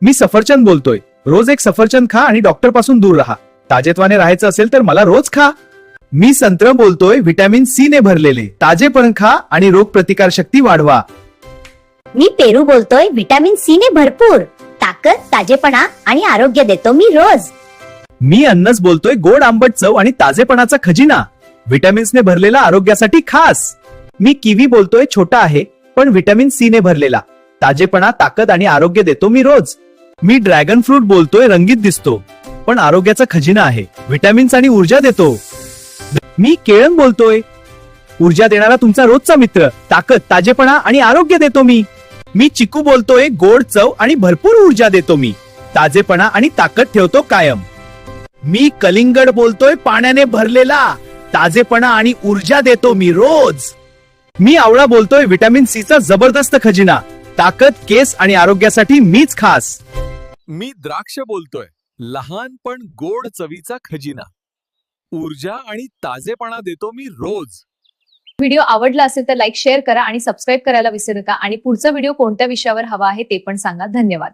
मी सफरचंद बोलतोय, रोज एक सफरचंद खा आणि डॉक्टर पासून दूर राहा. ताजेतवाने राहायचं असेल तर मला रोज खा. मी संत्र बोलतोय, व्हिटॅमिन सी ने भरलेले ताजेपण खा आणि रोग प्रतिकार शक्ती वाढवा. मी पेरू बोलतोय, व्हिटॅमिन सी ने भरपूर ताकद, ताजेपणा आणि आरोग्य देतो मी रोज. मी अन्नस बोलतोय, गोड आंबट चव आणि ताजेपणाचा खजिना, व्हिटॅमिन्सने भरलेला, आरोग्यासाठी खास. मी किवी बोलतोय, छोटा आहे पण व्हिटॅमिन सी ने भरलेला, ताजेपणा, ताकद आणि आरोग्य देतो मी रोज. मी ड्रॅगन फ्रूट बोलतोय, रंगीत दिसतो पण आरोग्याचा खजिना आहे, व्हिटॅमिन्स आणि ऊर्जा देतो. मी केळन बोलतोय, ऊर्जा देणारा तुमचा रोजचा मित्र, ताकद, ताजेपणा आणि आरोग्य देतो मी. मी चिकू बोलतोय, गोड चव आणि भरपूर ऊर्जा देतो मी, ताजेपणा आणि ताकद ठेवतो कायम. मी कलिंगड बोलतोय, पाण्याने भरलेला, ताजेपणा आणि ऊर्जा देतो मी रोज. मी आवळा बोलतोय, व्हिटॅमिन सी चा जबरदस्त खजिना, ताकद, केस आणि आरोग्यासाठी मीच खास. मी द्राक्ष बोलतोय, लहान पण गोड चवीचा खजिना, ऊर्जा आणि ताजेपणा देतो मी रोज. व्हिडिओ आवडला असेल तर लाईक, शेअर करा आणि सबस्क्राईब करायला विसरू नका. आणि पुढचा व्हिडिओ कोणत्या विषयावर हवा आहे ते पण सांगा. धन्यवाद.